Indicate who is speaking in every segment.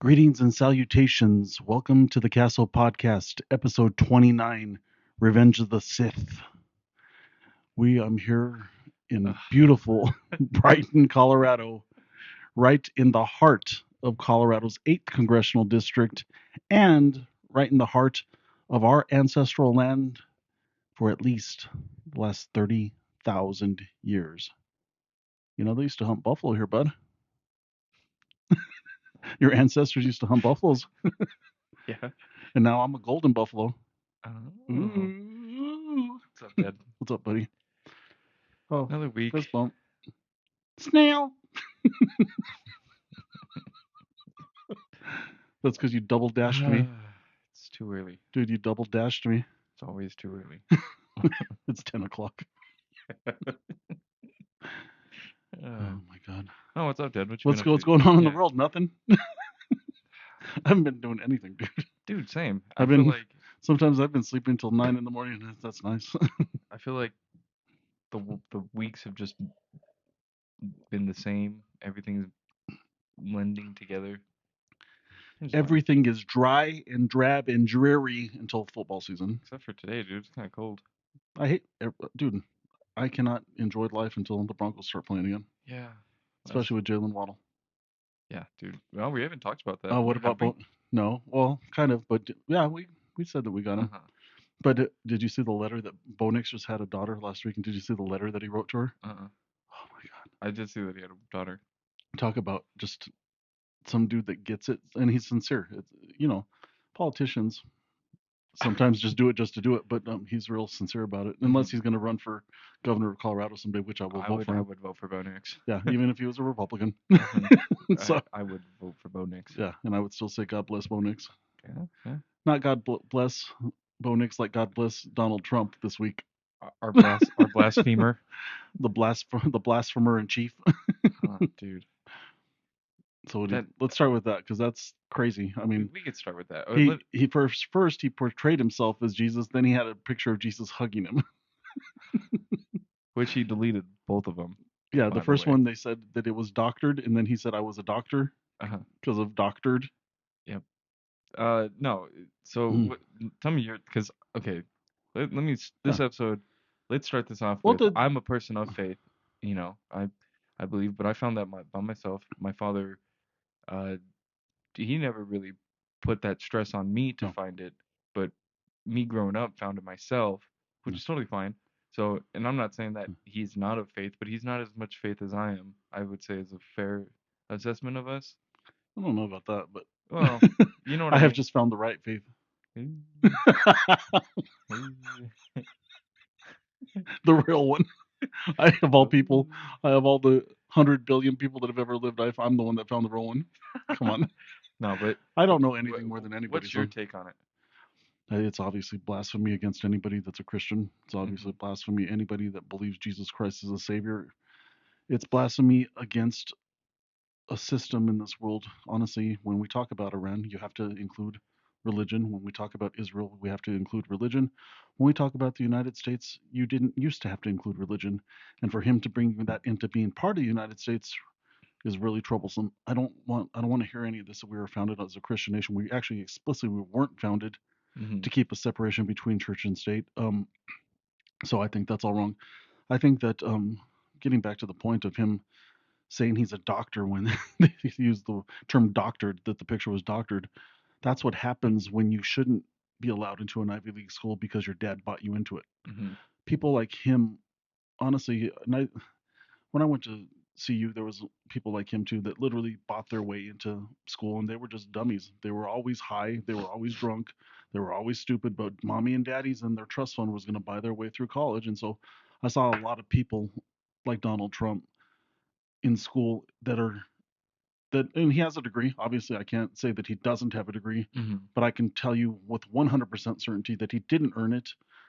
Speaker 1: Greetings and salutations. Welcome to the Casso podcast, episode 29, Revenge of the Sith. I'm here in beautiful Brighton, Colorado, right in the heart of Colorado's 8th congressional district and right in the heart of our ancestral land for at least the last 30,000 years. You know, they used to hunt buffalo here, bud. Your ancestors used to hunt buffaloes,
Speaker 2: Yeah.
Speaker 1: and now I'm a golden buffalo.
Speaker 2: Oh.
Speaker 1: Ooh.
Speaker 2: What's up, Dad?
Speaker 1: What's up, buddy? Oh,
Speaker 2: Another week.
Speaker 1: fist bump. Snail. That's because you double dashed me.
Speaker 2: It's too early.
Speaker 1: Dude, you double dashed me.
Speaker 2: It's always too early.
Speaker 1: It's 10 o'clock. Oh, my God.
Speaker 2: Oh, what's up, Dad? What you
Speaker 1: What's
Speaker 2: been up to?
Speaker 1: going on in the
Speaker 2: Yeah.
Speaker 1: world? Nothing. I haven't been doing anything, dude.
Speaker 2: Dude, same.
Speaker 1: I've
Speaker 2: feel
Speaker 1: been-
Speaker 2: like
Speaker 1: Sometimes I've been sleeping till 9 in the morning. And that's nice.
Speaker 2: I feel like the weeks have just been the same. Everything's blending together. It's fine.
Speaker 1: Everything is dry and drab and dreary until football season.
Speaker 2: Except for today, dude. It's kind of cold.
Speaker 1: I hate, dude. I cannot enjoy life until the Broncos start playing again,
Speaker 2: Yeah.
Speaker 1: especially with Jalen Waddle.
Speaker 2: Yeah, dude. Well, we haven't talked about that.
Speaker 1: Oh, what about
Speaker 2: Have we?
Speaker 1: No, well, kind of, but yeah, we said that we got him.
Speaker 2: Uh-huh.
Speaker 1: But did you see the letter that Bo Nix just had a daughter last week? And did you see the letter that he wrote to her?
Speaker 2: Uh-uh.
Speaker 1: Oh my God!
Speaker 2: I did see that he had a daughter.
Speaker 1: Talk about just some dude that gets it, and he's sincere. Politicians sometimes just do it just to do it, but he's real sincere about it. Unless he's going to run for governor of Colorado someday, which I will vote for him.
Speaker 2: I would vote for Bo Nix.
Speaker 1: Yeah, even if he was a Republican.
Speaker 2: So I would vote for Bo Nix.
Speaker 1: Yeah, and I would still say God bless Bo Nix.
Speaker 2: Yeah.
Speaker 1: Not God bless Bo Nix like God bless Donald Trump this week.
Speaker 2: Our blasphemer.
Speaker 1: The blasphemer in chief.
Speaker 2: Oh, dude.
Speaker 1: So let's start with that because that's crazy. I mean,
Speaker 2: we could start with that.
Speaker 1: he first he portrayed himself as Jesus, then he had a picture of Jesus hugging him.
Speaker 2: Which he deleted both of them.
Speaker 1: Yeah, the first one they said that it was doctored, and then he said I was a doctor because of doctored.
Speaker 2: Yep. No. So tell me because okay, let me this episode. Let's start this off with I'm a person of faith. You know, I believe, but I found that by myself. My father, he never really put that stress on me to find it, but me growing up found it myself, which is totally fine. So, and I'm not saying that he's not of faith, but he's not as much faith as I am. I would say is a fair assessment of us.
Speaker 1: I don't know about that, but
Speaker 2: well, you know what
Speaker 1: I have just found the right faith. The real one. I have all people. I have all the 100 billion people that have ever lived. I'm the one that found the real one. Come on.
Speaker 2: No, but
Speaker 1: I don't know anything more than anybody.
Speaker 2: What's your take on it?
Speaker 1: It's obviously blasphemy against anybody that's a Christian. It's obviously blasphemy anybody that believes Jesus Christ is a savior. It's blasphemy against a system in this world. Honestly, when we talk about Iran, you have to include religion. When we talk about Israel, we have to include religion. When we talk about the United States, you didn't used to have to include religion. And for him to bring that into being part of the United States is really troublesome. I don't want to hear any of this that we were founded as a Christian nation. We actually explicitly weren't founded to keep a separation between church and state. So I think that's all wrong. I think that getting back to the point of him saying he's a doctor when they used the term doctored, that the picture was doctored, that's what happens when you shouldn't be allowed into an Ivy League school because your dad bought you into it. People like him, honestly, when I went to CU, there was people like him too that literally bought their way into school, and they were just dummies. They were always high, they were always drunk, they were always stupid, but mommy and daddy's and their trust fund was going to buy their way through college. And so I saw a lot of people like Donald Trump in school and he has a degree. Obviously, I can't say that he doesn't have a degree, but I can tell you with 100% certainty that he didn't earn it,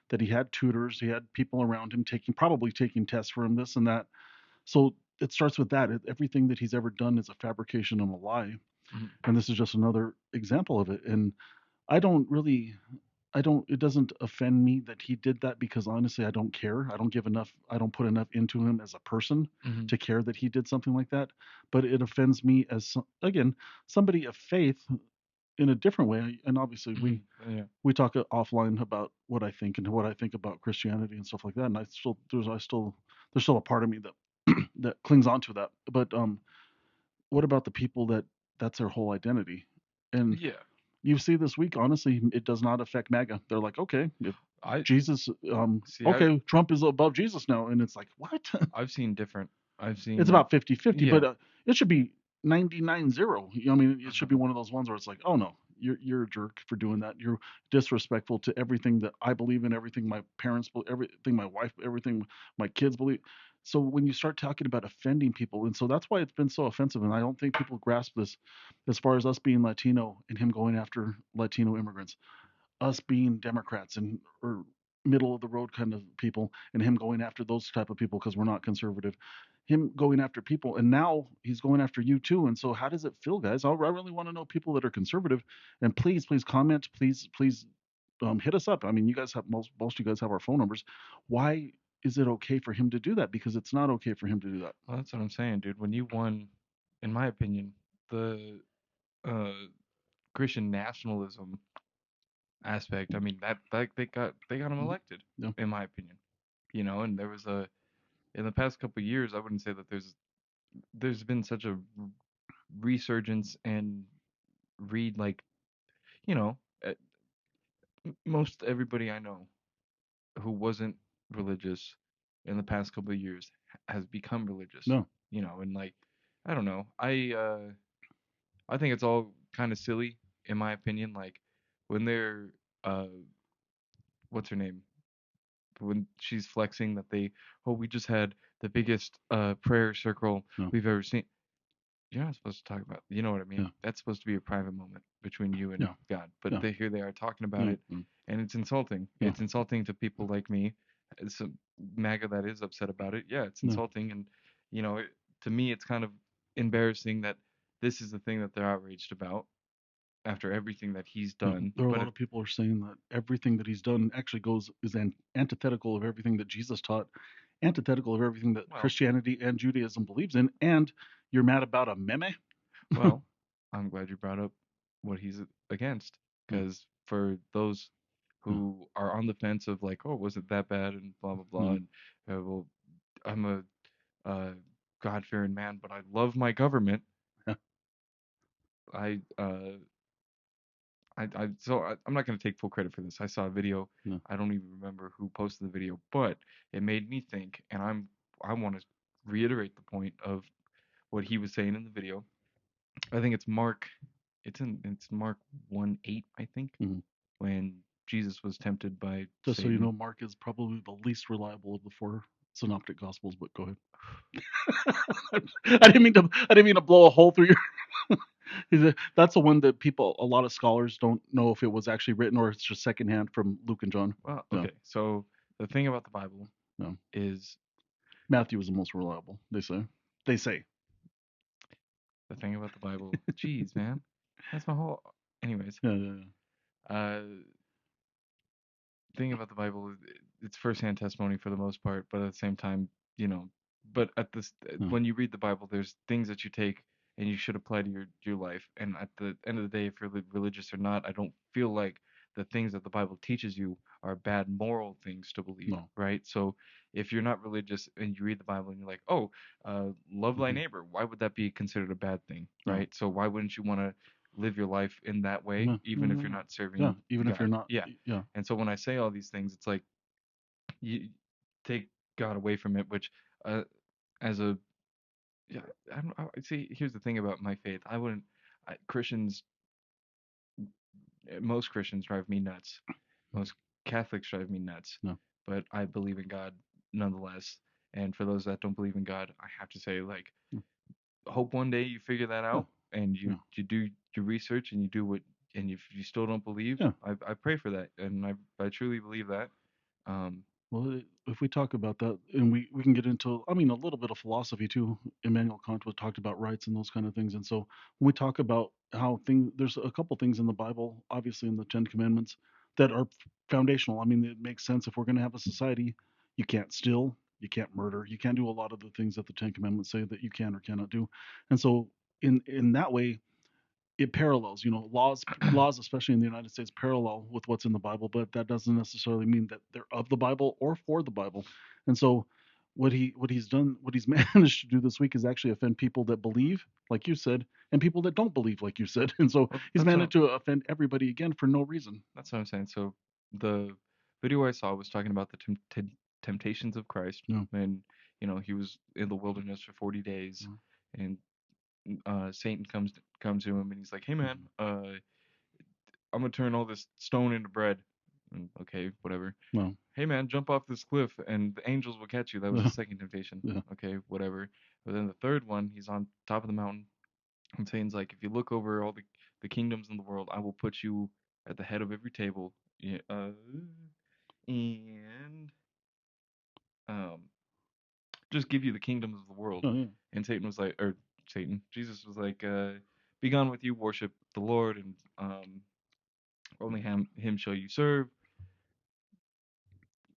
Speaker 1: that he had tutors, he had people around him probably taking tests for him, this and that. So it starts with that. Everything that he's ever done is a fabrication and a lie. And this is just another example of it. And I don't really I don't. It doesn't offend me that he did that because honestly, I don't care. I don't give enough. I don't put enough into him as a person
Speaker 2: Mm-hmm.
Speaker 1: to care that he did something like that. But it offends me as again somebody of faith in a different way. And obviously, we
Speaker 2: Mm-hmm. Yeah.
Speaker 1: we talk offline about what I think and what I think about Christianity and stuff like that. And there's still a part of me that that clings on to that. But what about the people that's their whole identity? And
Speaker 2: Yeah.
Speaker 1: you see this week, honestly, it does not affect MAGA. They're like, okay, if
Speaker 2: I
Speaker 1: Jesus,
Speaker 2: see.
Speaker 1: okay, Trump is above Jesus now, and it's like, what?
Speaker 2: I've seen different. I've
Speaker 1: It's
Speaker 2: seen.
Speaker 1: about 50-50,
Speaker 2: Yeah.
Speaker 1: but it should be 99-0. I mean, it should
Speaker 2: Uh-huh.
Speaker 1: be one of those ones where it's like, oh no, you're a jerk for doing that. You're disrespectful to everything that I believe in, everything my parents believe, everything my wife, everything my kids believe. So when you start talking about offending people, and so that's why it's been so offensive, and I don't think people grasp this, as far as us being Latino and him going after Latino immigrants, us being Democrats and or middle of the road kind of people, and him going after those type of people because we're not conservative. Him going after people, and now he's going after you too. And so, how does it feel, guys? I really want to know people that are conservative, and please comment, please hit us up. I mean, you guys have most of you guys have our phone numbers. Why is it okay for him to do that? Because it's not okay for him to do that.
Speaker 2: Well, that's what I'm saying, dude. When you won, in my opinion, the uh Christian nationalism aspect. I mean, that they got him
Speaker 1: Mhm.
Speaker 2: elected,
Speaker 1: Yeah,
Speaker 2: in my opinion. And there was a in the past couple of years, I wouldn't say that there's been such a resurgence and read like you know uh, most everybody I know who wasn't religious in the past couple of years has become religious.
Speaker 1: no,
Speaker 2: And like I don't know, I think it's all kind of silly in my opinion. Like when they're uh what's her name when she's flexing that we just had the biggest prayer circle
Speaker 1: no,
Speaker 2: we've ever seen. You're not supposed to talk about, you know what I mean?
Speaker 1: yeah,
Speaker 2: That's supposed to be a private moment between you and
Speaker 1: yeah,
Speaker 2: God. But
Speaker 1: yeah,
Speaker 2: here they are talking about
Speaker 1: yeah,
Speaker 2: it, and it's insulting.
Speaker 1: yeah,
Speaker 2: It's insulting to people like me. It's a MAGA that is upset about it. Yeah, it's
Speaker 1: yeah.
Speaker 2: insulting, and to me, it's kind of embarrassing that this is the thing that they're outraged about after everything that he's
Speaker 1: Yeah,
Speaker 2: done.
Speaker 1: there are a
Speaker 2: But
Speaker 1: lot of people are saying that everything that he's done actually is antithetical of everything that Jesus taught, antithetical of everything that
Speaker 2: well,
Speaker 1: Christianity and Judaism believes in, and you're mad about a meme?
Speaker 2: well, I'm glad you brought up what he's against,
Speaker 1: Yeah,
Speaker 2: because for those
Speaker 1: yeah,
Speaker 2: who are on the fence of like, oh, was it that bad and blah blah blah,
Speaker 1: yeah,
Speaker 2: and well, I'm a God-fearing man, but I love my government.
Speaker 1: yeah,
Speaker 2: I I'm not gonna take full credit for this. I saw a video.
Speaker 1: yeah,
Speaker 2: I don't even remember who posted the video, but it made me think, and I want to reiterate the point of what he was saying in the video. I think it's Mark 1:8, I think,
Speaker 1: mhm.
Speaker 2: when Jesus was tempted by
Speaker 1: Just so you
Speaker 2: Satan.
Speaker 1: know, Mark is probably the least reliable of the four synoptic gospels, but go ahead. I didn't mean to blow a hole through your. That's the one that a lot of scholars don't know if it was actually written or it's just secondhand from Luke and John.
Speaker 2: Well,
Speaker 1: Yeah,
Speaker 2: okay. So the thing about the Bible
Speaker 1: yeah.
Speaker 2: is
Speaker 1: Matthew is the most reliable. They say. They say.
Speaker 2: the thing about the Bible. Jeez, man, that's my whole. Anyways,
Speaker 1: Yeah, yeah,
Speaker 2: uh, thing about the Bible is it's firsthand testimony for the most part, but at the same time, you know, but at this
Speaker 1: yeah,
Speaker 2: when you read the Bible, there's things that you take and you should apply to your life. And at the end of the day, if you're religious or not, I don't feel like the things that the Bible teaches you are bad moral things to believe,
Speaker 1: no.
Speaker 2: right? So if you're not religious and you read the Bible and you're like, oh, love thy
Speaker 1: Hmm.
Speaker 2: neighbor, why would that be considered a bad thing,
Speaker 1: No.
Speaker 2: right? So why wouldn't you want to live your life in that way,
Speaker 1: No, no,
Speaker 2: even if
Speaker 1: no,
Speaker 2: you're
Speaker 1: no.
Speaker 2: not
Speaker 1: Yeah,
Speaker 2: serving
Speaker 1: even if you're
Speaker 2: God?
Speaker 1: not.
Speaker 2: Yeah.
Speaker 1: Yeah,
Speaker 2: And so when I say all these things, it's like you take God away from it, which uh, as a yeah, I don't see. Here's the thing about my faith. I wouldn't. Christians, most Christians drive me nuts. Most Catholics drive me nuts.
Speaker 1: no.
Speaker 2: But I believe in God nonetheless. And for those that don't believe in God, I have to say, like, hope one day you figure that
Speaker 1: Yeah,
Speaker 2: out and
Speaker 1: yeah,
Speaker 2: you do your research and you do what. And if you still don't believe,
Speaker 1: yeah.
Speaker 2: I pray for that, and I truly believe that. Um,
Speaker 1: Well, if we talk about that, and we can get into, I mean, a little bit of philosophy too. Immanuel Kant was talked about rights and those kind of things. And so when we talk about how there's a couple things in the Bible, obviously in the Ten Commandments, that are foundational. I mean, it makes sense if we're going to have a society. You can't steal, you can't murder, you can't do a lot of the things that the Ten Commandments say that you can or cannot do. And so, in that way, it parallels. Laws, especially in the United States, parallel with what's in the Bible, but that doesn't necessarily mean that they're of the Bible or for the Bible. And so, what he's managed to do this week is actually offend people that believe, like you said, and people that don't believe, like you said. And so
Speaker 2: Well,
Speaker 1: he's managed to offend everybody again for no reason.
Speaker 2: that's what I'm saying. So the video I saw was talking about the temptations of Christ
Speaker 1: Yeah,
Speaker 2: when he was in the wilderness for 40 days,
Speaker 1: yeah,
Speaker 2: and Satan comes to him and he's like, "Hey man,
Speaker 1: mhm,
Speaker 2: I'm gonna turn all this stone into bread." And, okay, whatever.
Speaker 1: no,
Speaker 2: "Hey man, jump off this cliff and the angels will catch you." That was the
Speaker 1: yeah,
Speaker 2: second temptation.
Speaker 1: yeah,
Speaker 2: Okay, whatever. But then the third one, he's on top of the mountain and Satan's like, "If you look over all the kingdoms in the world, I will put you at the head of every table." Yeah, and um, just give you the kingdoms of the world.
Speaker 1: oh, yeah,
Speaker 2: And Satan was like, or Satan, Jesus was like, "Be gone with you, worship the Lord, and only him shall you serve."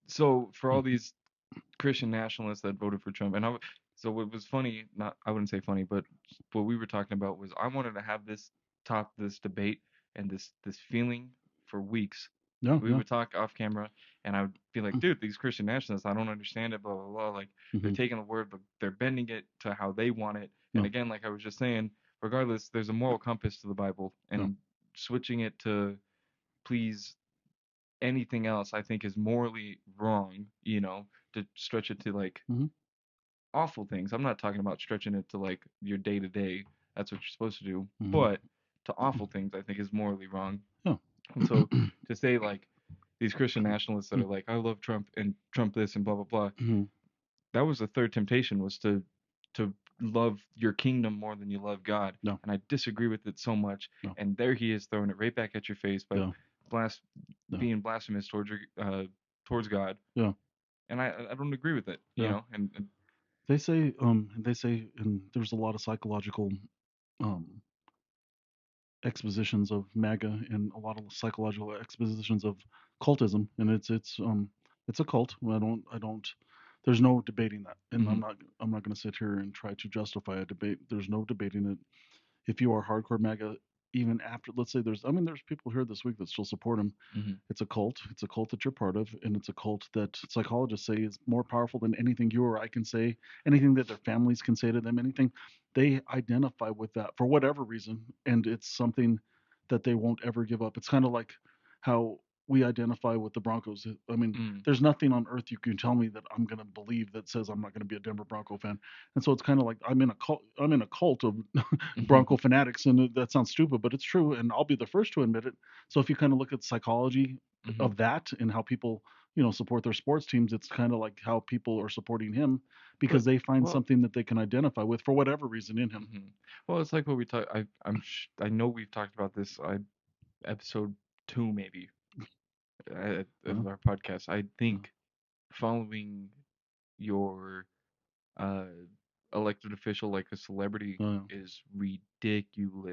Speaker 2: So for all
Speaker 1: mhm,
Speaker 2: these Christian nationalists that voted for Trump, and so what was funny, not I wouldn't say funny, but what we were talking about was I wanted to have this debate and this feeling for weeks.
Speaker 1: yeah,
Speaker 2: We
Speaker 1: yeah,
Speaker 2: would talk off camera, and I would be like, "Dude, these Christian nationalists, I don't understand it, blah blah blah." Like they're
Speaker 1: hmm,
Speaker 2: taking the word, but they're bending it to how they want it. And
Speaker 1: no,
Speaker 2: again, like I was just saying, regardless, there's a moral compass to the Bible,
Speaker 1: no,
Speaker 2: and switching it to please anything else, I think is morally wrong. To stretch it to like
Speaker 1: hmm,
Speaker 2: awful things. I'm not talking about stretching it to like your day to day. That's what you're supposed to do.
Speaker 1: hmm,
Speaker 2: But to awful things, I think is morally wrong.
Speaker 1: yeah,
Speaker 2: And so to say like these Christian nationalists that are like, I love Trump and Trump this and blah blah blah.
Speaker 1: hmm,
Speaker 2: That was the third temptation, was to love your kingdom more than you love God.
Speaker 1: no,
Speaker 2: And I disagree with it so much.
Speaker 1: no,
Speaker 2: And there he is throwing it right back at your face by
Speaker 1: yeah,
Speaker 2: blas
Speaker 1: yeah,
Speaker 2: being blasphemous towards God.
Speaker 1: yeah,
Speaker 2: And I don't agree with it.
Speaker 1: yeah.
Speaker 2: And
Speaker 1: They say, and there's a lot of psychological um, expositions of MAGA and a lot of psychological expositions of cultism, and it's a cult. I don't. There's no debating that, and
Speaker 2: mhm,
Speaker 1: I'm not going to sit here and try to justify a debate. There's no debating it. If you are hardcore MAGA, even after, let's say there's people here this week that still support him.
Speaker 2: mhm,
Speaker 1: It's a cult. It's a cult that you're part of, and it's a cult that psychologists say is more powerful than anything you or I can say, anything that their families can say to them, anything. They identify with that for whatever reason, and it's something that they won't ever give up. It's kind of like how we identify with the Broncos. I mean,
Speaker 2: mm,
Speaker 1: there's nothing on earth you can tell me that I'm going to believe that says I'm not going to be a Denver Bronco fan. And so it's kind of like I'm in a cult. I'm in a cult of Bronco
Speaker 2: mhm,
Speaker 1: fanatics, and that sounds stupid, but it's true, and I'll be the first to admit it. So if you kind of look at psychology
Speaker 2: mhm.
Speaker 1: of that and how people support their sports teams, it's kind of like how people are supporting him
Speaker 2: But
Speaker 1: because they find
Speaker 2: well,
Speaker 1: something that they can identify with for whatever reason in him.
Speaker 2: mhm. Well, it's like what we talk. I know we've talked about this. Episode 2 maybe
Speaker 1: uh,
Speaker 2: of our podcast. I
Speaker 1: uh,
Speaker 2: think following your uh elected official like a celebrity
Speaker 1: uh,
Speaker 2: is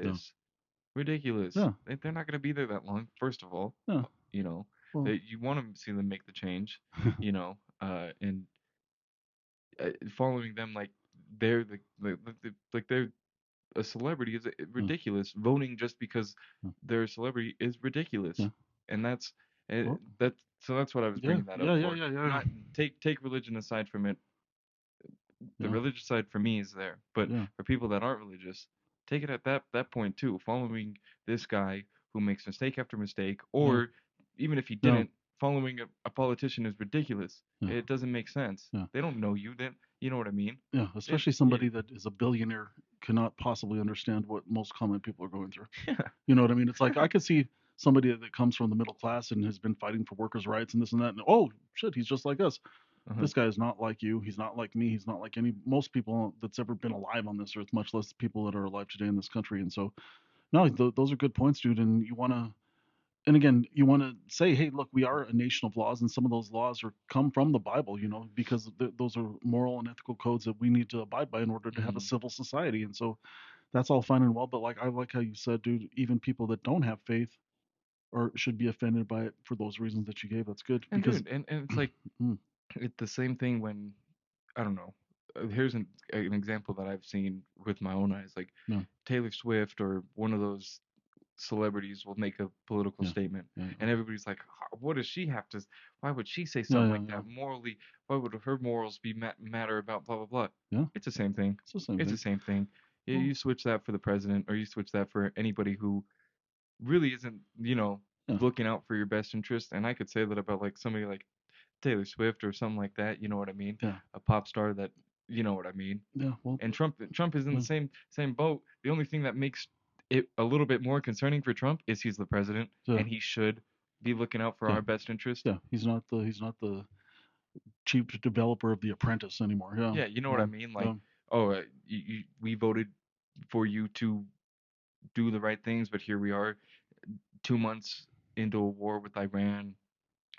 Speaker 1: yeah,
Speaker 2: ridiculous. Ridiculous.
Speaker 1: yeah,
Speaker 2: They're not gonna be there that long. First of all,
Speaker 1: yeah,
Speaker 2: you know
Speaker 1: well,
Speaker 2: that you want to see them make the change. And following them like they're like they're a celebrity is
Speaker 1: yeah,
Speaker 2: ridiculous. Voting just because
Speaker 1: yeah,
Speaker 2: they're a celebrity is ridiculous,
Speaker 1: yeah,
Speaker 2: and
Speaker 1: well,
Speaker 2: that's what I was
Speaker 1: yeah,
Speaker 2: bringing that up
Speaker 1: yeah, yeah,
Speaker 2: for.
Speaker 1: yeah, yeah,
Speaker 2: Not take religion aside from it. The
Speaker 1: yeah,
Speaker 2: religious side for me is there, but
Speaker 1: yeah,
Speaker 2: for people that aren't religious, take it at that point too. Following this guy who makes mistake after mistake,
Speaker 1: yeah,
Speaker 2: or even if he
Speaker 1: yeah,
Speaker 2: didn't, following a politician is ridiculous.
Speaker 1: yeah,
Speaker 2: It doesn't make sense.
Speaker 1: yeah.
Speaker 2: They don't know you. Then you know what I mean.
Speaker 1: Yeah,
Speaker 2: It,
Speaker 1: especially
Speaker 2: it
Speaker 1: somebody that is a billionaire cannot possibly understand what most common people are going through.
Speaker 2: yeah.
Speaker 1: You know what I mean? It's like I could see somebody that comes from the middle class and has been fighting for workers' rights and this and that, and oh shit, he's just like us.
Speaker 2: Uh-huh.
Speaker 1: This guy is not like you. He's not like me. He's not like any most people that's ever been alive on this earth, much less people that are alive today in this country. And so, no, those are good points, dude. And you want to, and again, you want to say, hey, look, we are a nation of laws, and some of those laws are come from the Bible, because those are moral and ethical codes that we need to abide by in order to have a
Speaker 2: Mhm.
Speaker 1: civil society. And so that's all fine and well, but like I like how you said, dude, even people that don't have faith or should be offended by it for those reasons that you gave. That's good
Speaker 2: And
Speaker 1: because
Speaker 2: dude, and it's like
Speaker 1: mm,
Speaker 2: it's the same thing when I don't know. Here's an example that I've seen with my own eyes. Like
Speaker 1: yeah,
Speaker 2: Taylor Swift or one of those celebrities will make a political
Speaker 1: yeah,
Speaker 2: statement,
Speaker 1: yeah,
Speaker 2: and everybody's like, What does she have to? Why would she say
Speaker 1: yeah,
Speaker 2: something
Speaker 1: yeah,
Speaker 2: like
Speaker 1: yeah,
Speaker 2: that? Morally, why would her morals be matter about blah blah blah?
Speaker 1: yeah.
Speaker 2: It's the same thing.
Speaker 1: It's the same
Speaker 2: It's the
Speaker 1: thing.
Speaker 2: same thing.
Speaker 1: Well,
Speaker 2: You switch that for the president, or you switch that for anybody who really isn't,
Speaker 1: yeah,
Speaker 2: looking out for your best interest. And I could say that about like somebody like Taylor Swift or something like that. You know what I mean?
Speaker 1: yeah,
Speaker 2: A pop star that, you know what I mean?
Speaker 1: yeah. Well,
Speaker 2: And Trump is in the
Speaker 1: yeah,
Speaker 2: same boat. The only thing that makes it a little bit more concerning for Trump is he's the president
Speaker 1: yeah,
Speaker 2: and he should be looking out for
Speaker 1: yeah,
Speaker 2: our best interest.
Speaker 1: yeah. He's not the cheap developer of The Apprentice anymore. Yeah.
Speaker 2: Yeah, you know what I
Speaker 1: Well,
Speaker 2: mean?
Speaker 1: yeah,
Speaker 2: Like, oh, we voted for you to do the right things, but here we are 2 months into a war with Iran,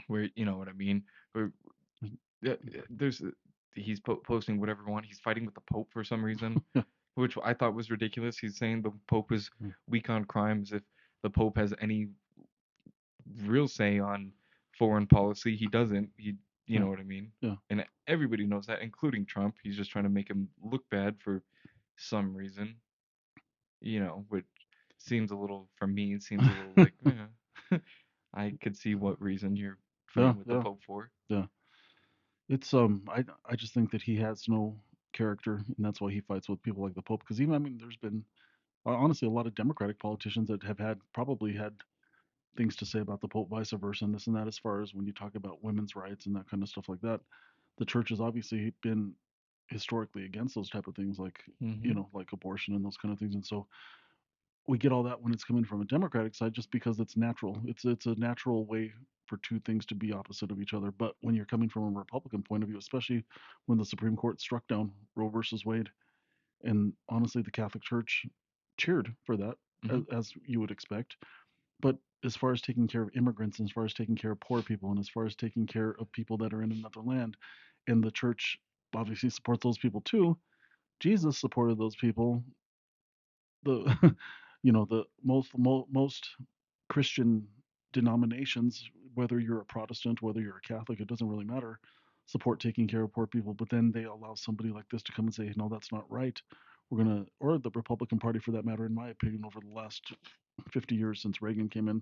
Speaker 2: where you know what I mean. Where there's he's posting whatever he wants. He's fighting with the Pope for some reason,
Speaker 1: yeah,
Speaker 2: which I thought was ridiculous. He's saying the Pope is weak on crime, as if the Pope has any real say on foreign policy. He doesn't. You
Speaker 1: yeah,
Speaker 2: know what I mean?
Speaker 1: yeah.
Speaker 2: And everybody knows that, including Trump. He's just trying to make him look bad for some reason, which seems a little, for me, it seems a little like, I could see what reason you're
Speaker 1: Yeah,
Speaker 2: fighting with the
Speaker 1: yeah,
Speaker 2: Pope for.
Speaker 1: yeah. It's I just think that he has no character, and that's why he fights with people like the Pope. Because even I mean, there's been honestly a lot of Democratic politicians that have probably had things to say about the Pope, vice versa, and this and that. As far as when you talk about women's rights and that kind of stuff like that, the church has obviously been historically against those type of things, like
Speaker 2: Hmm.
Speaker 1: like abortion and those kind of things. And so we get all that when it's coming from a Democratic side, just because it's natural. It's a natural way for two things to be opposite of each other. But when you're coming from a Republican point of view, especially when the Supreme Court struck down Roe versus Wade, and honestly, the Catholic Church cheered for that,
Speaker 2: Hmm.
Speaker 1: as you would expect. But as far as taking care of immigrants, and as far as taking care of poor people, and as far as taking care of people that are in another land, and the church obviously supports those people too. Jesus supported those people. The the most Christian denominations, whether you're a Protestant, whether you're a Catholic, it doesn't really matter, support taking care of poor people. But then they allow somebody like this to come and say, no, that's not right. Or the Republican Party for that matter, in my opinion, over the last 50 years since Reagan came in,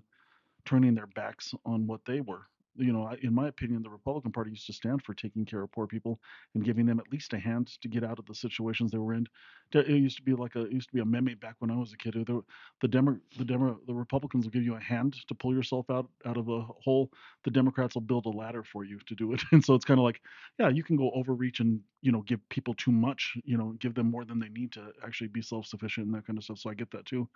Speaker 1: turning their backs on what they were. In my opinion, the Republican Party used to stand for taking care of poor people and giving them at least a hand to get out of the situations they were in. It used to be a meme back when I was a kid. The Republicans will give you a hand to pull yourself out of a hole. The Democrats will build a ladder for you to do it. And so it's kind of like, yeah, you can go overreach and give people too much. Give them more than they need to actually be self-sufficient and that kind of stuff. So I get that too.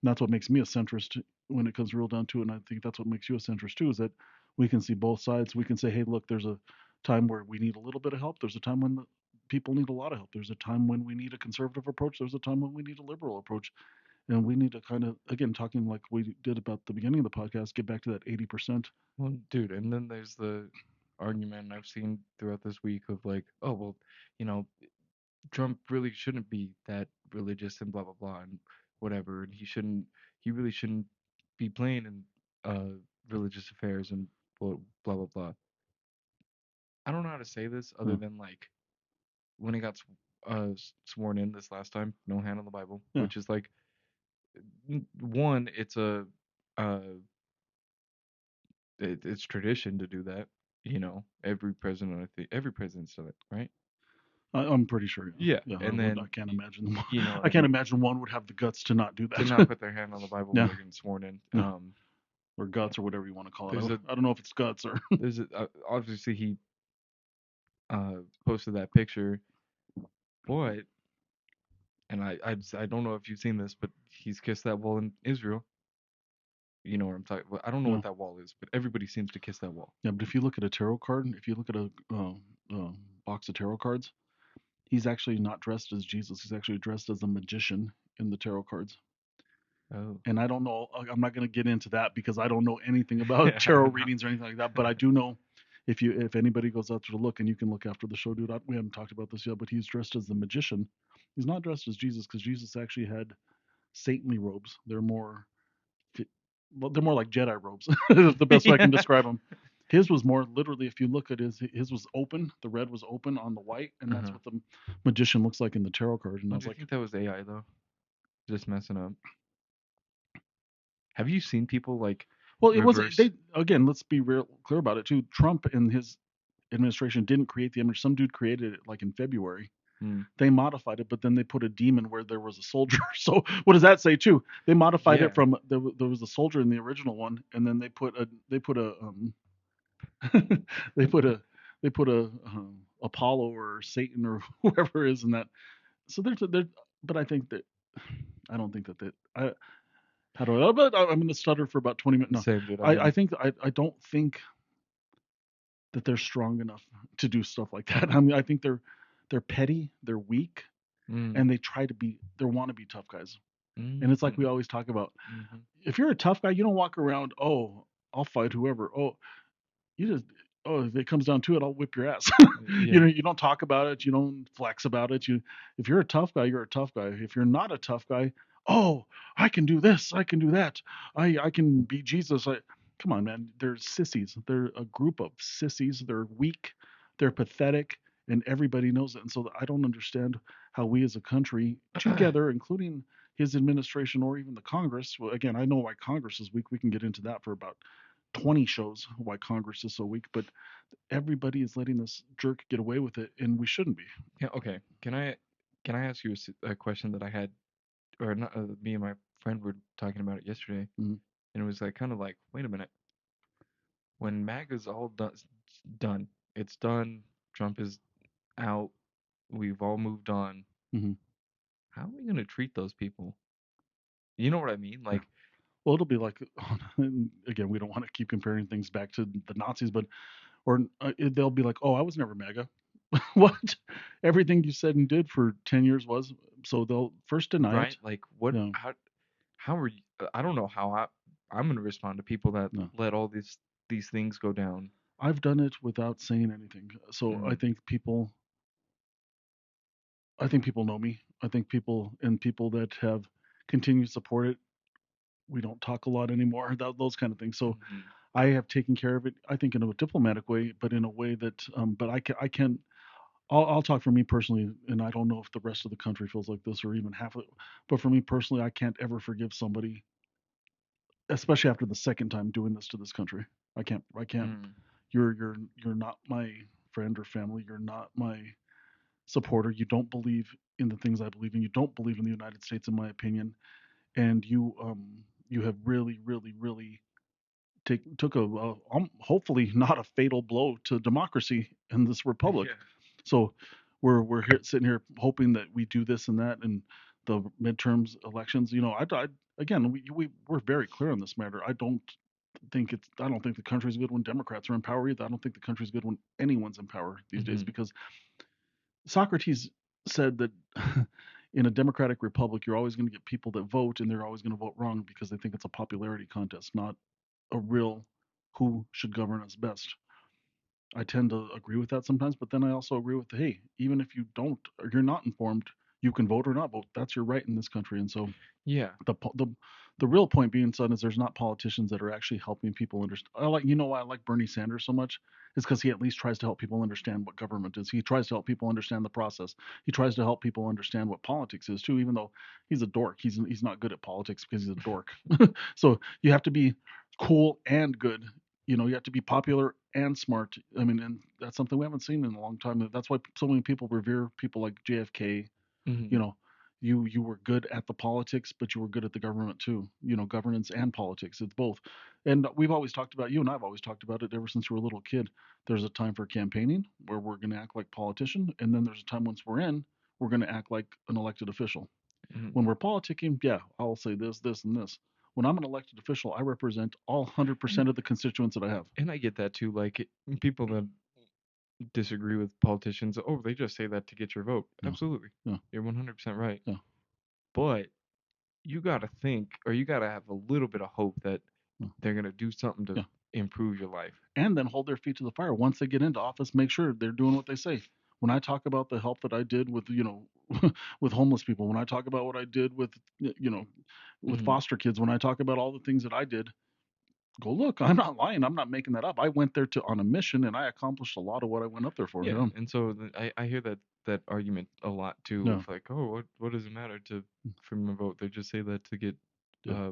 Speaker 1: That's what makes me a centrist when it comes real down to it. And I think that's what makes you a centrist too, is that we can see both sides. We can say, hey, look, there's a time where we need a little bit of help. There's a time when the people need a lot of help. There's a time when we need a conservative approach. There's a time when we need a liberal approach. And we need to kind of, again, talking like we did about the beginning of the podcast, get back to that 80%.
Speaker 2: Well, dude, and then there's the argument I've seen throughout this week of like, oh, well, you know, Trump really shouldn't be that religious and blah blah blah and whatever, and he really shouldn't be playing in religious affairs and blah blah blah. I don't know how to say this other
Speaker 1: Yeah.
Speaker 2: than like when he got sworn in this last time, no hand on the Bible,
Speaker 1: Yeah.
Speaker 2: which is like one, uh, it's tradition to do that. Every president, I think every president's done it, right?
Speaker 1: I'm pretty sure.
Speaker 2: Yeah,
Speaker 1: Yeah. Yeah.
Speaker 2: and
Speaker 1: I
Speaker 2: then
Speaker 1: can't imagine them.
Speaker 2: you know what
Speaker 1: I
Speaker 2: I
Speaker 1: can't
Speaker 2: mean,
Speaker 1: imagine one would have the guts to not do
Speaker 2: to not
Speaker 1: that.
Speaker 2: put their hand on the Bible when
Speaker 1: Yeah.
Speaker 2: they're getting sworn in.
Speaker 1: Yeah. Or guts or whatever you want to call it.
Speaker 2: There's a
Speaker 1: I don't know if it's guts or.
Speaker 2: obviously he posted that picture, but and I don't know if you've seen this, but he's kissed that wall in Israel. You know what I'm talking about. I don't know
Speaker 1: Yeah.
Speaker 2: what that wall is, but everybody seems to kiss that wall.
Speaker 1: Yeah. But if you look at a tarot card, if you look at a box of tarot cards, he's actually not dressed as Jesus. He's actually dressed as a magician in the tarot cards.
Speaker 2: Oh.
Speaker 1: And I don't know, I'm not going to get into that because I don't know anything about tarot
Speaker 2: Yeah.
Speaker 1: readings or anything like that. But I do know, if anybody goes out there to look, and you can look after the show, dude. We haven't talked about this yet, but he's dressed as the magician. He's not dressed as Jesus because Jesus actually had saintly robes. They're more well, they're more like Jedi robes. Is the best way I can describe them. His was more literally, if you look at his was open. The red was open on the white, and that's
Speaker 2: Uh-huh.
Speaker 1: what the magician looks like in the tarot card. And I
Speaker 2: Don't
Speaker 1: was
Speaker 2: you
Speaker 1: like,
Speaker 2: think that was AI though? Just messing up. Have you seen people like
Speaker 1: well, it was
Speaker 2: reverse?
Speaker 1: they again. Let's be real clear about it too. Trump and his administration didn't create the image. Some dude created it like in February.
Speaker 2: Hmm.
Speaker 1: They modified it, but then they put a demon where there was a soldier. So what does that say too? They modified it
Speaker 2: Yeah.
Speaker 1: from there was a soldier in the original one, and then they put a they put a Apollo or Satan or whoever is in that. So there's but I don't think that I how do I, but I'm going to stutter for about 20 minutes. No,
Speaker 2: Same, dude. I'm
Speaker 1: I
Speaker 2: gonna.
Speaker 1: think I don't think that they're strong enough to do stuff like that. I mean, I think they're petty, they're weak,
Speaker 2: Mm.
Speaker 1: and they want to be tough guys. And it's like we
Speaker 2: Mm.
Speaker 1: always talk about.
Speaker 2: Mm-hmm.
Speaker 1: If you're a tough guy, you don't walk around, oh, I'll fight whoever. Oh, you just if it comes down to it, I'll whip your ass.
Speaker 2: Yeah.
Speaker 1: You don't talk about it, you don't flex about it. If you're a tough guy, you're a tough guy. If you're not a tough guy, oh, I can do this, I can do that. I can be Jesus. Come on, man. They're sissies. They're a group of sissies. They're weak, they're pathetic, and everybody knows it. And so I don't understand how we as a country together, including his administration or even the Congress. Well, again, I know why Congress is weak. We can get into that for about 20 shows why Congress is so weak, but everybody is letting this jerk get away with it, and we shouldn't be.
Speaker 2: Yeah. Okay. Can I ask you a question that I had, or not? Me and my friend were talking about it yesterday,
Speaker 1: Mhm.
Speaker 2: and it was like kind of like, wait a minute. When MAGA's all done, it's done. Trump is out. We've all moved on.
Speaker 1: Mhm.
Speaker 2: How are we gonna treat those people? You know what I mean?
Speaker 1: Yeah.
Speaker 2: Like,
Speaker 1: Well, it'll be like, again, we don't want to keep comparing things back to the Nazis, but or they'll be like, oh, I was never MAGA. What? Everything you said and did for 10 years was. So they'll first deny
Speaker 2: right?
Speaker 1: it.
Speaker 2: Like, what?
Speaker 1: No,
Speaker 2: How are you? I don't know how I'm gonna respond to people that
Speaker 1: no.
Speaker 2: let all these things go down.
Speaker 1: I've done it without saying anything. So
Speaker 2: Mm,
Speaker 1: I think people know me. I think people that have continued to support it, we don't talk a lot anymore. Those kind of things. So
Speaker 2: hmm
Speaker 1: I have taken care of it, I think, in a diplomatic way, but in a way that, but I can, I'll talk for me personally, and I don't know if the rest of the country feels like this or even half of it, but for me personally, I can't ever forgive somebody, especially after the second time doing this to this country. I can't,
Speaker 2: mm,
Speaker 1: you're not my friend or family. You're not my supporter. You don't believe in the things I believe in. You don't believe in the United States, in my opinion. And you have really, really, really took hopefully not a fatal blow to democracy in this republic.
Speaker 2: yeah,
Speaker 1: So we're here, sitting here hoping that we do this and that and the midterms elections. I again we're very clear on this matter. I don't think the country's good when Democrats are in power either. I don't think the country's good when anyone's in power these days
Speaker 2: hmm
Speaker 1: because Socrates said that in a democratic republic you're always going to get people that vote and they're always going to vote wrong because they think it's a popularity contest, not a real who should govern us best. I tend to agree with that sometimes, but then I also agree with hey, even if you don't or you're not informed, you can vote or not vote. That's your right in this country. And so
Speaker 2: yeah,
Speaker 1: the the real point being, son, is there's not politicians that are actually helping people understand. Why I like Bernie Sanders so much is because he at least tries to help people understand what government is. He tries to help people understand the process. He tries to help people understand what politics is too. Even though he's a dork, he's not good at politics because he's a dork. So you have to be cool and good. You have to be popular and smart. I mean, and that's something we haven't seen in a long time. That's why so many people revere people like JFK. you
Speaker 2: hmm
Speaker 1: know you were good at the politics, but you were good at the government too. Governance and politics, it's both. And we've always talked about, you and I've always talked about it ever since you were a little kid. There's a time for campaigning where we're going to act like politician, and then there's a time once we're going to act like an elected official.
Speaker 2: hmm
Speaker 1: When we're politicking, yeah, I'll say this and this. When I'm an elected official, I represent all
Speaker 2: and
Speaker 1: 100% of the constituents that I have.
Speaker 2: and I get that too. Like people that disagree with politicians, oh, they just say that to get your vote.
Speaker 1: No,
Speaker 2: Absolutely,
Speaker 1: no,
Speaker 2: you're 100% right.
Speaker 1: no,
Speaker 2: But you gotta think, or you gotta have a little bit of hope that
Speaker 1: no.
Speaker 2: they're gonna do something to
Speaker 1: Yeah.
Speaker 2: improve your life.
Speaker 1: And then hold their feet to the fire once they get into office. Make sure they're doing what they say. When I talk about the help that I did with with homeless people, when I talk about what I did with you know with
Speaker 2: hmm
Speaker 1: foster kids, when I talk about all the things that I did, go look. I'm not lying. I'm not making that up. I went there on a mission, and I accomplished a lot of what I went up there for.
Speaker 2: Yeah, and so I hear that argument a lot too
Speaker 1: Yeah.
Speaker 2: of like, oh, what does it matter to for me to vote? They just say that to get
Speaker 1: Yeah.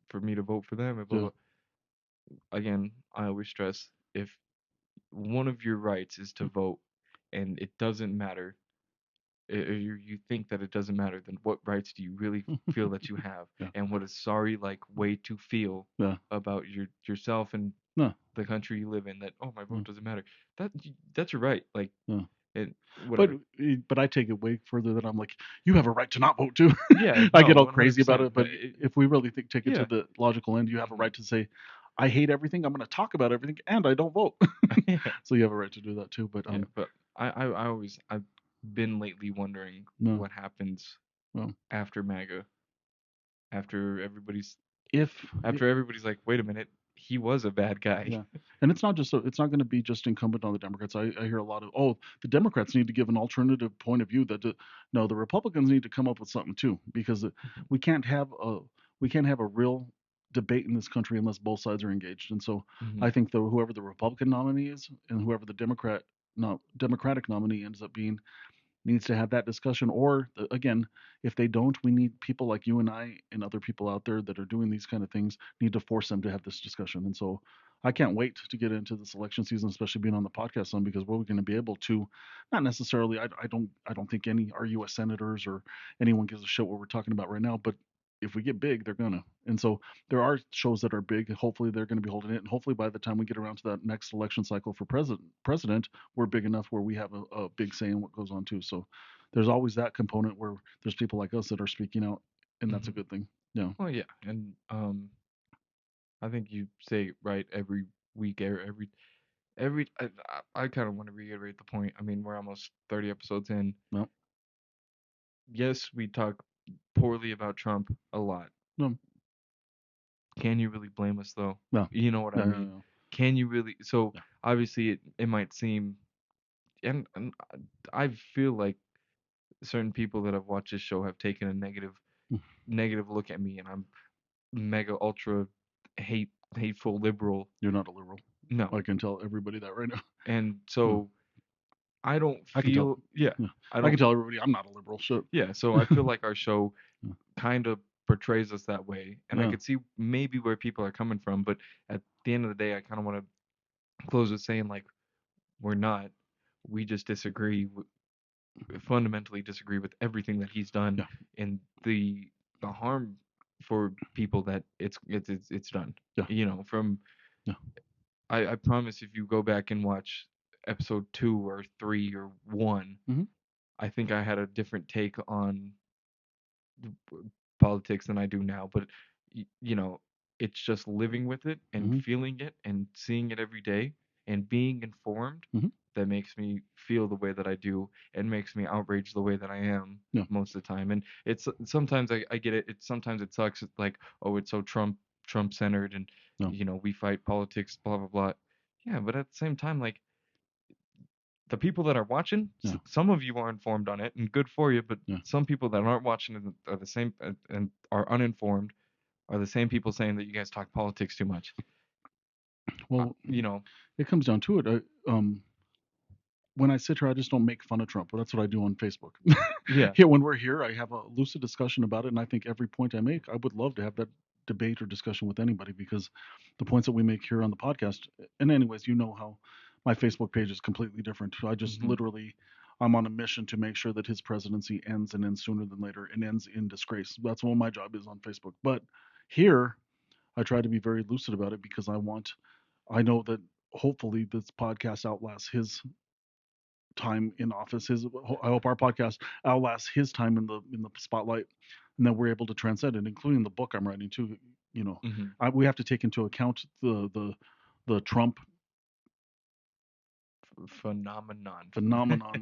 Speaker 2: for me to vote for them and blah
Speaker 1: Yeah.
Speaker 2: blah. Again, I always stress if one of your rights is to vote and it doesn't matter, you think that it doesn't matter, then what rights do you really feel that you have?
Speaker 1: Yeah.
Speaker 2: And what a sorry like way to feel
Speaker 1: Yeah.
Speaker 2: about yourself and
Speaker 1: No.
Speaker 2: the country you live in, that oh, my
Speaker 1: Yeah.
Speaker 2: vote doesn't matter. That's your right. Like,
Speaker 1: Yeah.
Speaker 2: and
Speaker 1: But
Speaker 2: whatever.
Speaker 1: but I take it way further that I'm like, you have a right to not vote too.
Speaker 2: Yeah,
Speaker 1: I
Speaker 2: no,
Speaker 1: get all crazy about
Speaker 2: 100%.
Speaker 1: it. But if we really take it to
Speaker 2: Yeah.
Speaker 1: the logical end, you have a right to say, I hate everything. I'm going to talk about everything, and I don't vote.
Speaker 2: Yeah.
Speaker 1: So you have a right to do that too. But
Speaker 2: Yeah, but I've been lately wondering
Speaker 1: no.
Speaker 2: what happens
Speaker 1: Well,
Speaker 2: after MAGA, after
Speaker 1: if
Speaker 2: everybody's like, wait a minute, he was a bad guy.
Speaker 1: yeah, and it's not just it's not going to be just incumbent on the Democrats. I hear a lot of, oh, the Democrats need to give an alternative point of view. That no, the Republicans need to come up with something too, because we can't have a we can't have a real debate in this country unless both sides are engaged. And so I think whoever the Republican nominee is and whoever the Democratic nominee ends up being needs to have that discussion. Or again, if they don't, we need people like you and I and other people out there that are doing these kind of things need to force them to have this discussion. And so I can't wait to get into this election season, especially being on the podcast on, because we're going to be able to, not necessarily, I don't think any our U.S. senators or anyone gives a shit what we're talking about right now, but if we get big, they're gonna. And so there are shows that are big. Hopefully they're going to be holding it, and hopefully by the time we get around to that next election cycle for president, we're big enough where we have a big say in what goes on too. So there's always that component where there's people like us that are speaking out, and that's a good thing. Yeah.
Speaker 2: Well, yeah, and I think you say it right every week, every. I kind of want to reiterate the point. I mean, we're almost 30 episodes in.
Speaker 1: No.
Speaker 2: Yes, we talk poorly about Trump a lot.
Speaker 1: No.
Speaker 2: Can you really blame us though?
Speaker 1: No.
Speaker 2: You know what I mean?
Speaker 1: No.
Speaker 2: Can you really? So
Speaker 1: Yeah.
Speaker 2: obviously it might seem, and I feel like certain people that have watched this show have taken a negative look at me, and I'm mega ultra hateful liberal.
Speaker 1: You're not a liberal.
Speaker 2: No.
Speaker 1: I can tell everybody that right now.
Speaker 2: And so I don't
Speaker 1: I can tell.
Speaker 2: feel, yeah,
Speaker 1: Yeah.
Speaker 2: I
Speaker 1: I can
Speaker 2: don't,
Speaker 1: tell everybody I'm not a liberal. Shit.
Speaker 2: yeah. So I feel like our show
Speaker 1: Yeah.
Speaker 2: kind of portrays us that way, and I
Speaker 1: Yeah.
Speaker 2: could see maybe where people are coming from, but at the end of the day, I kind of want to close with saying like we're not. We just disagree, fundamentally disagree with everything that he's done,
Speaker 1: Yeah.
Speaker 2: and the harm for people that it's done.
Speaker 1: Yeah.
Speaker 2: You know, from
Speaker 1: Yeah.
Speaker 2: I promise if you go back and watch episode 2 or 3 or 1, I think I had a different take on politics than I do now. But you know, it's just living with it and feeling it and seeing it every day and being informed that makes me feel the way that I do and makes me outraged the way that I am
Speaker 1: Yeah.
Speaker 2: most of the time. And it's sometimes I get it. It's sometimes it sucks. It's like, oh, it's so Trump centered and
Speaker 1: No.
Speaker 2: you know we fight politics, blah blah blah. Yeah, but at the same time, like the people that are watching,
Speaker 1: Yeah.
Speaker 2: some of you are informed on it, and good for you. But
Speaker 1: Yeah.
Speaker 2: some people that aren't watching are the same and are uninformed are the same people saying that you guys talk politics too much.
Speaker 1: Well,
Speaker 2: You know,
Speaker 1: it comes down to it. When I sit here, I just don't make fun of Trump. But that's what I do on Facebook.
Speaker 2: yeah,
Speaker 1: Yeah, when we're here, I have a lucid discussion about it, and I think every point I make, I would love to have that debate or discussion with anybody, because the points that we make here on the podcast, and anyways, you know how my Facebook page is completely different. I just literally, I'm on a mission to make sure that his presidency ends and ends sooner than later and ends in disgrace. That's what my job is on Facebook. But here, I try to be very lucid about it because I know that hopefully this podcast outlasts his time in office. I hope our podcast outlasts his time in the spotlight, and that we're able to transcend it, including the book I'm writing too. You know, we have to take into account the Trump phenomenon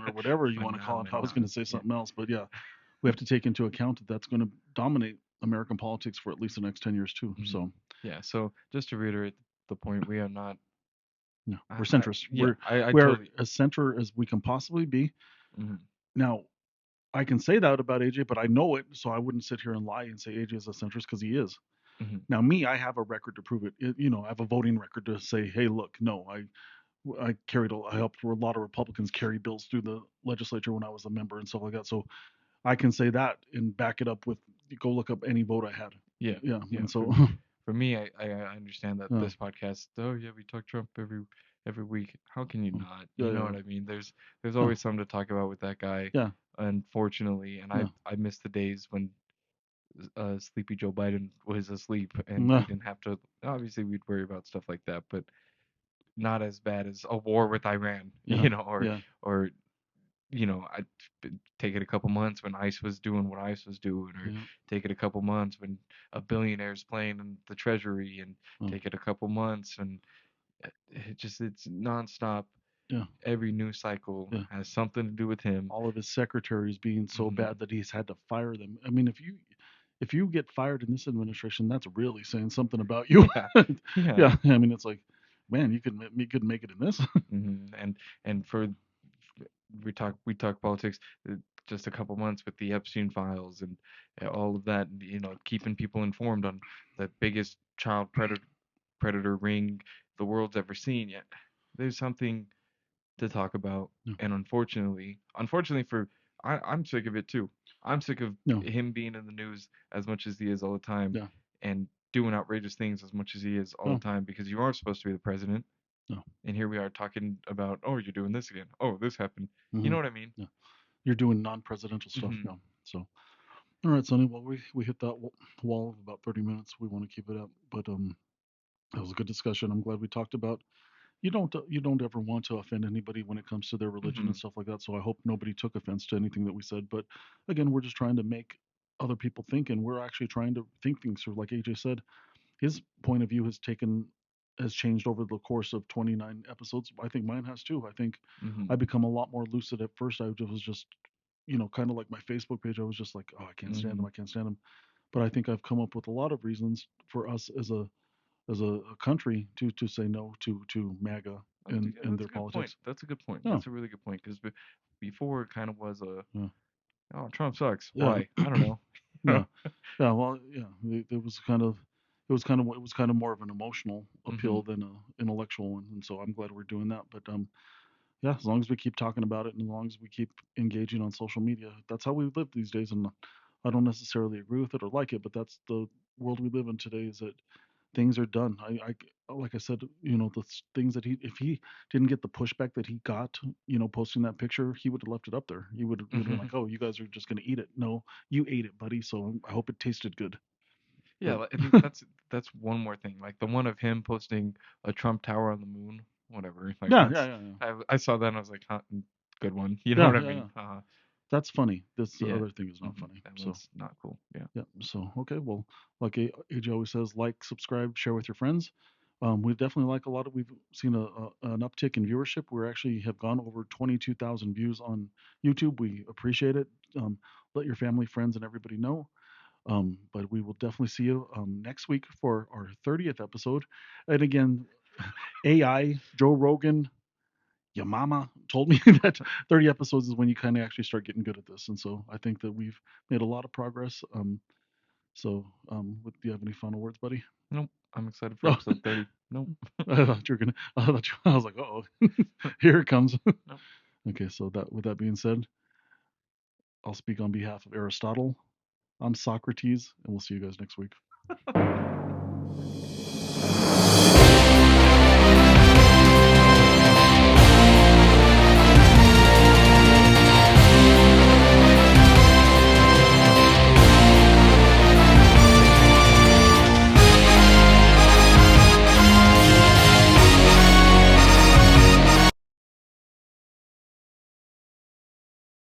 Speaker 1: or whatever you want to call it. I was going to say something else, but yeah, we have to take into account that that's going to dominate American politics for at least the next 10 years too. So
Speaker 2: yeah. So just to reiterate the point, we are not.
Speaker 1: Yeah, we're centrist.
Speaker 2: I
Speaker 1: we're
Speaker 2: totally,
Speaker 1: as center as we can possibly be. Now, I can say that about AJ, but I know it, so I wouldn't sit here and lie and say AJ is a centrist, because he is.
Speaker 2: Mm-hmm.
Speaker 1: Now, me, I have a record to prove it. I have a voting record to say, hey, look, no, I helped a lot of Republicans carry bills through the legislature when I was a member and stuff like that. So I can say that and back it up with, go look up any vote I had.
Speaker 2: Yeah,
Speaker 1: Yeah,
Speaker 2: yeah.
Speaker 1: and so
Speaker 2: For me, I understand that
Speaker 1: uh,
Speaker 2: this podcast. Oh yeah, we talk Trump every week. How can you not?
Speaker 1: yeah,
Speaker 2: You know
Speaker 1: yeah,
Speaker 2: what I mean? There's
Speaker 1: yeah,
Speaker 2: always something to talk about with that guy.
Speaker 1: yeah,
Speaker 2: Unfortunately, and
Speaker 1: yeah,
Speaker 2: I miss the days when sleepy Joe Biden was asleep and
Speaker 1: yeah,
Speaker 2: we didn't have to. Obviously, we'd worry about stuff like that, but not as bad as a war with Iran,
Speaker 1: yeah, yeah,
Speaker 2: or I'd take it a couple months when ICE was doing what ICE was doing, or
Speaker 1: yeah,
Speaker 2: take it a couple months when a billionaire's playing in the treasury, and take it a couple months and it's nonstop.
Speaker 1: yeah,
Speaker 2: Every news cycle
Speaker 1: yeah.
Speaker 2: has something to do with him.
Speaker 1: All of his secretaries being so
Speaker 2: Hmm.
Speaker 1: bad that he's had to fire them. I mean, if you get fired in this administration, that's really saying something about you.
Speaker 2: Yeah, yeah.
Speaker 1: Yeah, I mean, it's like, man, you could make it in this.
Speaker 2: And for we talk politics, uh, just a couple months with the Epstein files and all of that, and, keeping people informed on the biggest child predator ring the world's ever seen. Yet there's something to talk about,
Speaker 1: No,
Speaker 2: and unfortunately for I'm sick of it too. I'm sick of
Speaker 1: no,
Speaker 2: him being in the news as much as he is all the time,
Speaker 1: yeah,
Speaker 2: and doing outrageous things as much as he is all the
Speaker 1: no,
Speaker 2: time, because you aren't supposed to be the president.
Speaker 1: no.
Speaker 2: And here we are talking about, oh, you're doing this again. Oh, this happened. You
Speaker 1: Hmm.
Speaker 2: know what I mean?
Speaker 1: Yeah, you're doing non-presidential stuff.
Speaker 2: Hmm.
Speaker 1: Yeah. So, all right, Sonny. Well, we hit that wall of about 30 minutes. We want to keep it up, but it was a good discussion. I'm glad we talked about. You don't ever want to offend anybody when it comes to their religion and
Speaker 2: Hmm.
Speaker 1: stuff like that. So I hope nobody took offense to anything that we said. But again, we're just trying to make other people think, and we're actually trying to think things through. Like AJ said, his point of view has changed over the course of 29 episodes. I think mine has too. I think I
Speaker 2: Hmm.
Speaker 1: become a lot more lucid. At first, I was just kind of like my Facebook page. I was just like, oh, I can't stand him.
Speaker 2: Hmm.
Speaker 1: I can't stand him. But I think I've come up with a lot of reasons for us as a country to say no to MAGA and
Speaker 2: Yeah,
Speaker 1: and
Speaker 2: that's
Speaker 1: their
Speaker 2: a good point.
Speaker 1: politics.
Speaker 2: That's a good point.
Speaker 1: Yeah,
Speaker 2: That's a really good point, because before it kind of was a,
Speaker 1: yeah,
Speaker 2: oh, Trump sucks.
Speaker 1: yeah,
Speaker 2: Why? I don't know.
Speaker 1: yeah, yeah. Well, yeah, it was kind of more of an emotional
Speaker 2: Hmm.
Speaker 1: appeal than an intellectual one, and so I'm glad we're doing that. But yeah, as long as we keep talking about it and as long as we keep engaging on social media, that's how we live these days. And I don't necessarily agree with it or like it, but that's the world we live in today. Is that things are done. Like I said, the things that if he didn't get the pushback that he got, posting that picture, he would have left it up there. He would have been
Speaker 2: Hmm.
Speaker 1: like, oh, you guys are just gonna eat it. No, you ate it, buddy. So I hope it tasted good.
Speaker 2: Yeah,
Speaker 1: But
Speaker 2: and that's one more thing. Like the one of him posting a Trump Tower on the moon, whatever. Like
Speaker 1: yeah, yeah,
Speaker 2: that's,
Speaker 1: yeah, yeah,
Speaker 2: I saw that and I was like, huh, good one. You know
Speaker 1: yeah,
Speaker 2: what I
Speaker 1: yeah, yeah.
Speaker 2: mean?
Speaker 1: That's funny. This
Speaker 2: Yeah.
Speaker 1: other thing is not
Speaker 2: Hmm.
Speaker 1: funny.
Speaker 2: That
Speaker 1: So
Speaker 2: one's not cool. Yeah.
Speaker 1: yeah. So okay. Well, like AJ always says, like, subscribe, share with your friends. We've definitely we've seen an uptick in viewership. We actually have gone over 22,000 views on YouTube. We appreciate it. Let your family, friends, and everybody know. But we will definitely see you next week for our 30th episode. And again, AI, Joe Rogan, your mama told me that 30 episodes is when you kind of actually start getting good at this. And so I think that we've made a lot of progress. Do you have any final words, buddy?
Speaker 2: Nope. I'm excited for
Speaker 1: No,
Speaker 2: episode 30. Nope.
Speaker 1: I thought you were gonna. I was like, oh, here it comes.
Speaker 2: Nope.
Speaker 1: Okay, so that with that being said, I'll speak on behalf of Aristotle. I'm Socrates, and we'll see you guys next week.